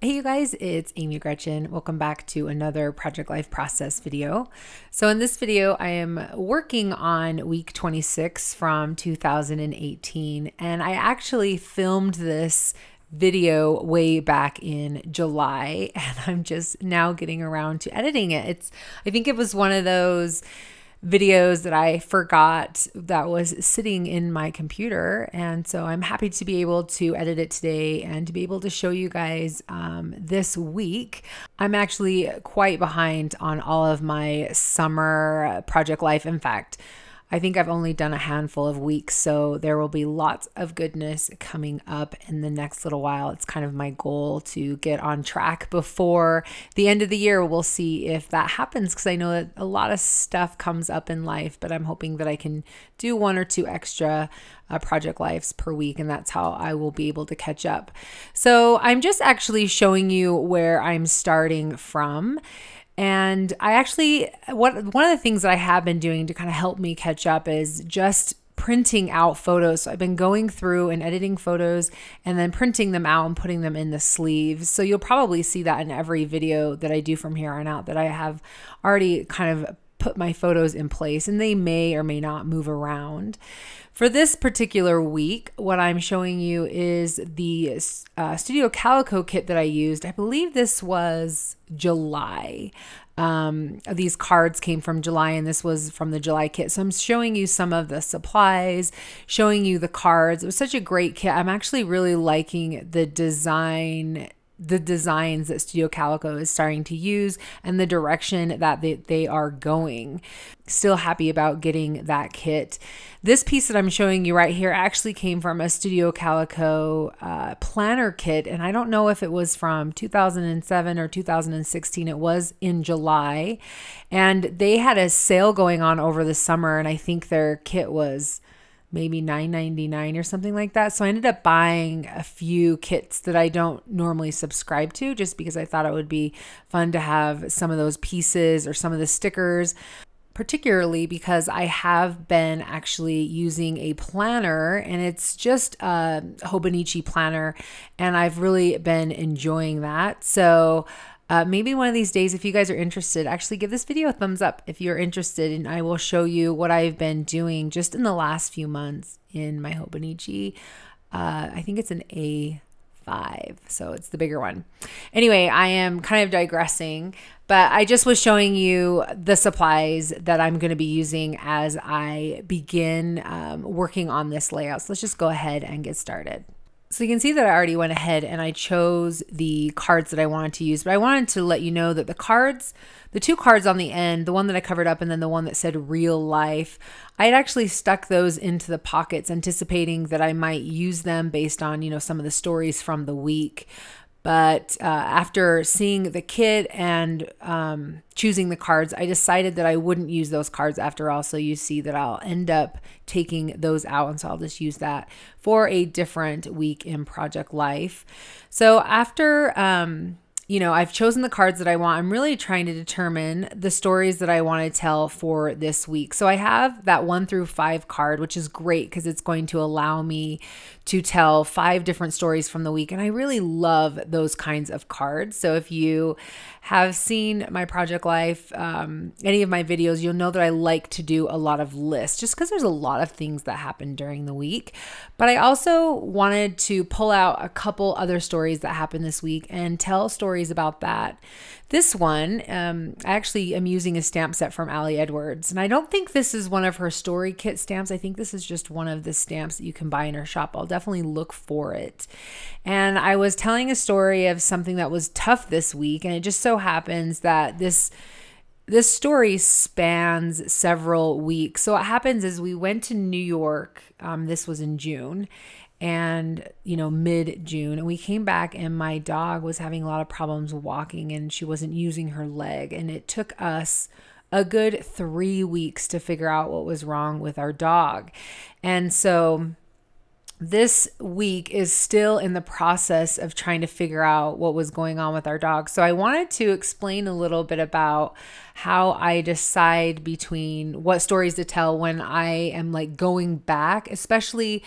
Hey you guys, it's Amy Gretchen. Welcome back to another Project Life Process video. So in this video, I am working on week 26 from 2018, and I actually filmed this video way back in July, and I'm just now getting around to editing it. I think it was one of those videos that I forgot that was sitting in my computer, and so I'm happy to be able to edit it today and to be able to show you guys this week. I'm actually quite behind on all of my summer project life. In fact, I think I've only done a handful of weeks, so there will be lots of goodness coming up in the next little while. It's kind of my goal to get on track before the end of the year. We'll see if that happens, because I know that a lot of stuff comes up in life, but I'm hoping that I can do one or two extra project lives per week, and that's how I will be able to catch up. So I'm just actually showing you where I'm starting from. And I actually, one of the things that I have been doing to kind of help me catch up is just printing out photos. So I've been going through and editing photos and then printing them out and putting them in the sleeves. So you'll probably see that in every video that I do from here on out, that I have already kind of put my photos in place, and they may or may not move around. For this particular week, what I'm showing you is the Studio Calico kit that I used. I believe this was July. These cards came from July, and this was from the July kit. So I'm showing you some of the supplies, showing you the cards. It was such a great kit. I'm actually really liking the designs that Studio Calico is starting to use and the direction that they are going. Still happy about getting that kit. This piece that I'm showing you right here actually came from a Studio Calico planner kit, and I don't know if it was from 2007 or 2016. It was in July, and they had a sale going on over the summer, and I think their kit was maybe $9.99 or something like that. So I ended up buying a few kits that I don't normally subscribe to, just because I thought it would be fun to have some of those pieces or some of the stickers, particularly because I have been actually using a planner, and it's just a Hobonichi planner, and I've really been enjoying that. So maybe one of these days, if you guys are interested, actually give this video a thumbs up if you're interested, and I will show you what I've been doing just in the last few months in my Hobonichi. I think it's an A5, so it's the bigger one. Anyway, I am kind of digressing, but I just was showing you the supplies that I'm going to be using as I begin working on this layout. So let's just go ahead and get started. So you can see that I already went ahead and I chose the cards that I wanted to use, but I wanted to let you know that the two cards on the end, the one that I covered up and then the one that said real life, I had actually stuck those into the pockets, anticipating that I might use them based on, you know, some of the stories from the week. But after seeing the kit and choosing the cards, I decided that I wouldn't use those cards after all. So you see that I'll end up taking those out. And so I'll just use that for a different week in Project Life. So after, you know, I've chosen the cards that I want, I'm really trying to determine the stories that I want to tell for this week. So I have that 1 through 5 card, which is great because it's going to allow me to tell 5 different stories from the week. And I really love those kinds of cards. So if you have seen my Project Life, any of my videos, you'll know that I like to do a lot of lists, just because there's a lot of things that happen during the week. But I also wanted to pull out a couple other stories that happened this week and tell stories about that. This one, I actually am using a stamp set from Ali Edwards, and I don't think this is one of her story kit stamps. I think this is just one of the stamps that you can buy in her shop. I'll definitely look for it. And I was telling a story of something that was tough this week, and it just so happens that this story spans several weeks. So what happens is we went to New York. This was in June, and mid-June, and we came back and my dog was having a lot of problems walking and she wasn't using her leg, and it took us a good 3 weeks to figure out what was wrong with our dog. And so this week is still in the process of trying to figure out what was going on with our dog. So I wanted to explain a little bit about how I decide between what stories to tell when I am like going back, especially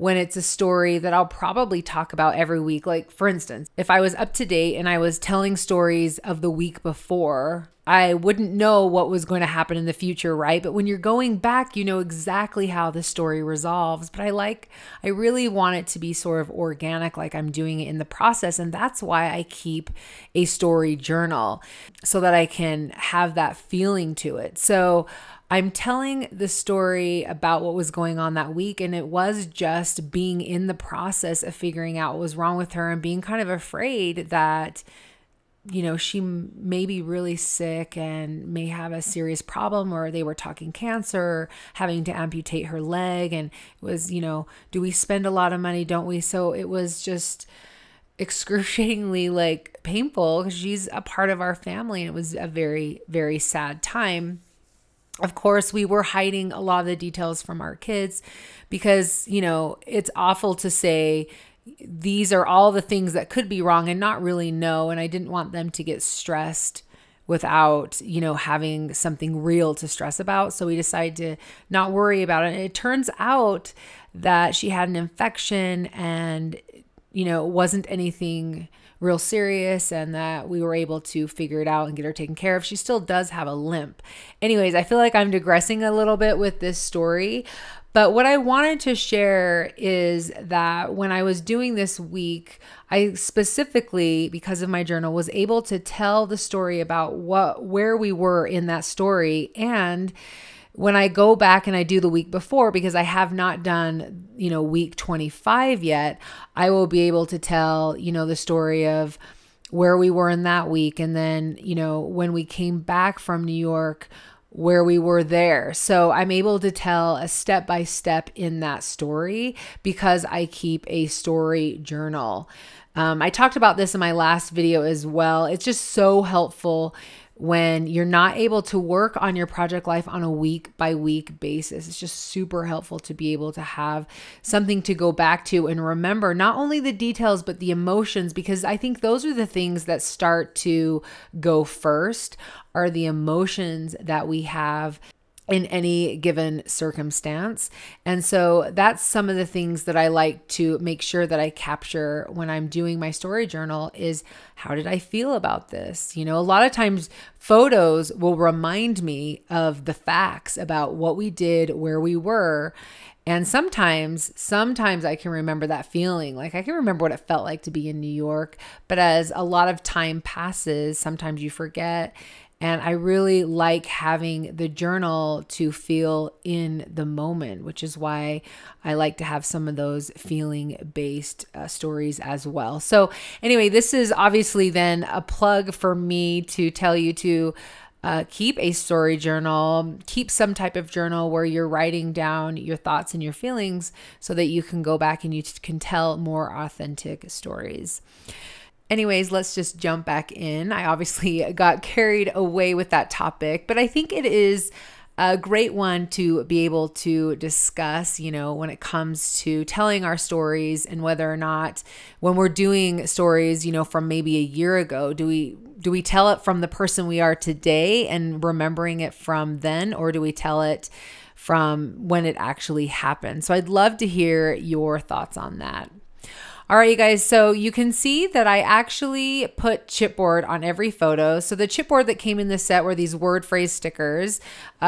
when it's a story that I'll probably talk about every week. Like, for instance, if I was up to date and I was telling stories of the week before, I wouldn't know what was going to happen in the future, right? But when you're going back, you know exactly how the story resolves. But I really want it to be sort of organic, like I'm doing it in the process. And that's why I keep a story journal, so that I can have that feeling to it. So I'm telling the story about what was going on that week, and it was just being in the process of figuring out what was wrong with her and being kind of afraid that, you know, she may be really sick and may have a serious problem, or they were talking cancer, having to amputate her leg. And it was, you know, do we spend a lot of money? Don't we? So it was just excruciatingly like painful, because she's a part of our family, and it was a very, very sad time. Of course, we were hiding a lot of the details from our kids because, you know, it's awful to say these are all the things that could be wrong and not really know. And I didn't want them to get stressed without, you know, having something real to stress about. So we decided to not worry about it. And it turns out that she had an infection, and, you know, it wasn't anything real serious, and that we were able to figure it out and get her taken care of. She still does have a limp. Anyways, I feel like I'm digressing a little bit with this story, but what I wanted to share is that when I was doing this week, I specifically, because of my journal, was able to tell the story about where we were in that story. And when I go back and I do the week before, because I have not done, you know, week 25 yet, I will be able to tell, you know, the story of where we were in that week. And then, you know, when we came back from New York, where we were there. So I'm able to tell a step by step in that story because I keep a story journal. I talked about this in my last video as well. It's just so helpful when you're not able to work on your project life on a week by week basis. It's just super helpful to be able to have something to go back to and remember not only the details, but the emotions, because I think those are the things that start to go first, are the emotions that we have in any given circumstance. And so that's some of the things that I like to make sure that I capture when I'm doing my story journal is, how did I feel about this? You know, a lot of times photos will remind me of the facts about what we did, where we were. And sometimes I can remember that feeling. Like I can remember what it felt like to be in New York, but as a lot of time passes, sometimes you forget. And I really like having the journal to feel in the moment, which is why I like to have some of those feeling-based stories as well. So anyway, this is obviously then a plug for me to tell you to keep a story journal, keep some type of journal where you're writing down your thoughts and your feelings so that you can go back and you can tell more authentic stories. Anyways, let's just jump back in. I obviously got carried away with that topic, but I think it is a great one to be able to discuss, you know, when it comes to telling our stories and whether or not when we're doing stories, you know, from maybe a year ago, do we tell it from the person we are today and remembering it from then, or do we tell it from when it actually happened? So I'd love to hear your thoughts on that. All right, you guys, so you can see that I actually put chipboard on every photo. So the chipboard that came in the set were these word phrase stickers.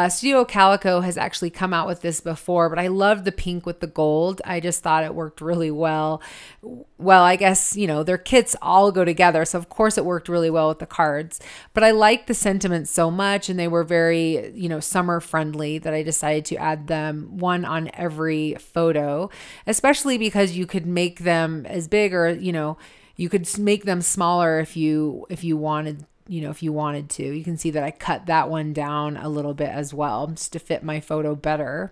Studio Calico has actually come out with this before, but I loved the pink with the gold. I just thought it worked really well. Well, I guess, you know, their kits all go together. So of course it worked really well with the cards, but I liked the sentiment so much and they were very, you know, summer friendly that I decided to add them one on every photo, especially because you could make them as big, or, you know, you could make them smaller if you wanted, you know, if you wanted to. You can see that I cut that one down a little bit as well, just to fit my photo better.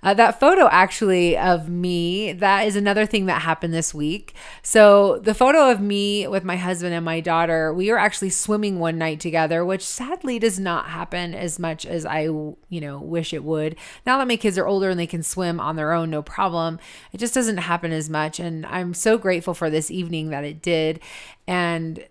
That photo actually of me, that is another thing that happened this week. So the photo of me with my husband and my daughter, we were actually swimming one night together, which sadly does not happen as much as I, you know, wish it would. Now that my kids are older and they can swim on their own, no problem. It just doesn't happen as much. And I'm so grateful for this evening that it did. And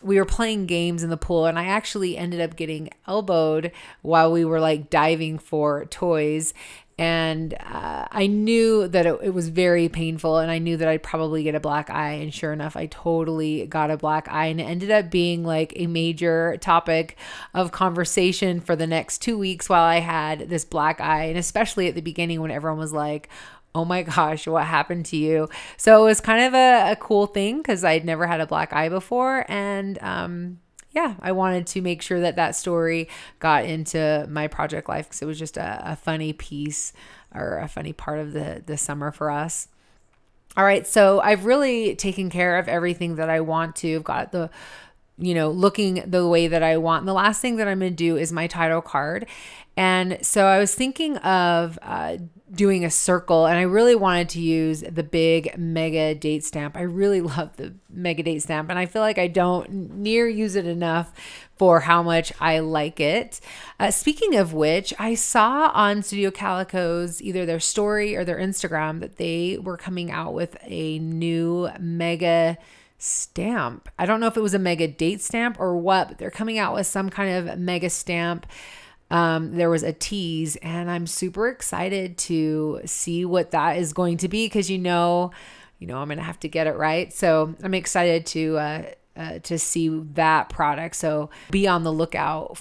we were playing games in the pool, and I actually ended up getting elbowed while we were like diving for toys. And I knew that it was very painful, and I knew that I'd probably get a black eye, and sure enough, I totally got a black eye, and it ended up being like a major topic of conversation for the next 2 weeks while I had this black eye, and especially at the beginning when everyone was like, oh my gosh, what happened to you? So it was kind of a cool thing because I'd never had a black eye before, and yeah, I wanted to make sure that that story got into my project life because it was just a funny piece or a funny part of the summer for us. All right, so I've really taken care of everything that I want to. I've got the, looking the way that I want. And the last thing that I'm going to do is my title card. And so I was thinking of doing a circle, and I really wanted to use the big mega date stamp. I really love the mega date stamp, and I feel like I don't near use it enough for how much I like it. Speaking of which, I saw on Studio Calico's either their story or their Instagram that they were coming out with a new mega stamp. I don't know if it was a mega date stamp or what, but they're coming out with some kind of mega stamp. There was a tease, and I'm super excited to see what that is going to be because I'm going to have to get it right. So I'm excited to see that product. So be on the lookout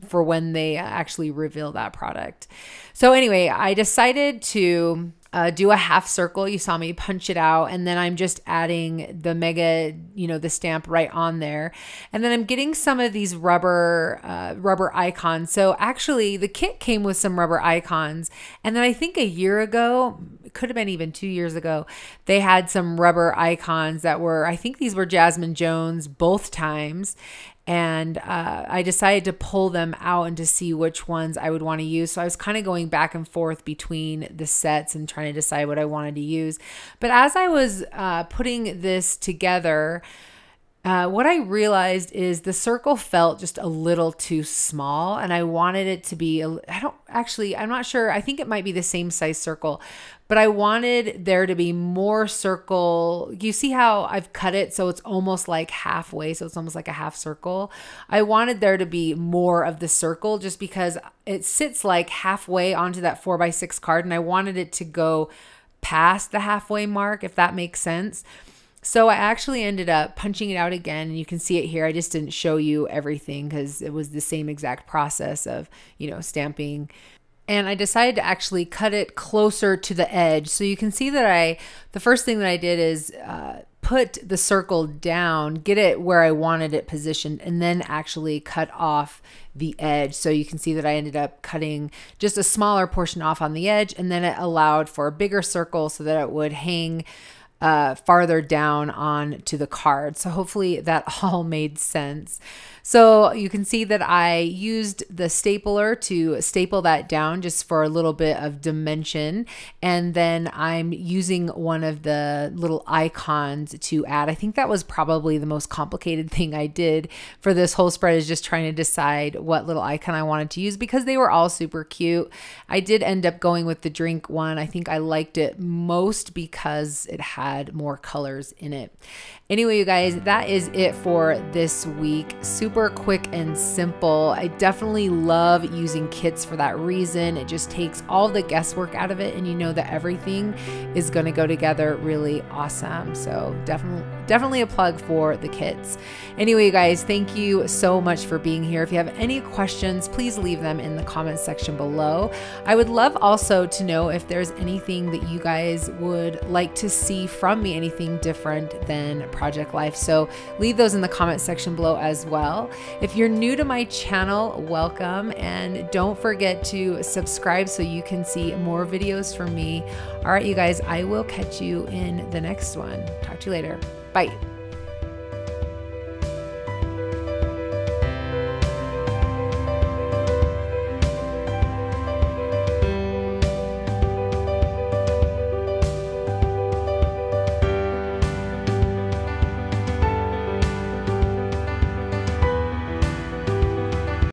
for when they actually reveal that product. So anyway, I decided to do a half circle. You saw me punch it out, and then I'm just adding the mega, the stamp right on there. And then I'm getting some of these rubber icons. So actually the kit came with some rubber icons. And then I think a year ago, it could have been even 2 years ago, they had some rubber icons that were, I think these were Jasmine Jones both times. And I decided to pull them out and to see which ones I would want to use. So I was kind of going back and forth between the sets and trying to decide what I wanted to use. But as I was putting this together, what I realized is the circle felt just a little too small, and I wanted it to be, I'm not sure. I think it might be the same size circle, but I wanted there to be more circle. You see how I've cut it so it's almost like halfway, so it's almost like a half circle. I wanted there to be more of the circle just because it sits like halfway onto that 4x6 card, and I wanted it to go past the halfway mark, if that makes sense. So I actually ended up punching it out again, and you can see it here. I just didn't show you everything because it was the same exact process of, stamping. And I decided to actually cut it closer to the edge. So you can see that the first thing that I did is put the circle down, get it where I wanted it positioned, and then actually cut off the edge. So you can see that I ended up cutting just a smaller portion off on the edge, and then it allowed for a bigger circle so that it would hang farther down on to the card. So hopefully that all made sense. So you can see that I used the stapler to staple that down just for a little bit of dimension. And then I'm using one of the little icons to add. I think that was probably the most complicated thing I did for this whole spread, is just trying to decide what little icon I wanted to use because they were all super cute. I did end up going with the drink one. I think I liked it most because it had more colors in it. Anyway, you guys, that is it for this week. Super quick and simple. I definitely love using kits for that reason. It just takes all the guesswork out of it, and you know that everything is going to go together really awesome. So definitely a plug for the kits. Anyway, you guys, thank you so much for being here. If you have any questions, please leave them in the comments section below. I would love also to know if there's anything that you guys would like to see from me, anything different than project life. So leave those in the comment section below as well. If you're new to my channel, welcome, and don't forget to subscribe so you can see more videos from me. All right, you guys, I will catch you in the next one. Talk to you later. Bye.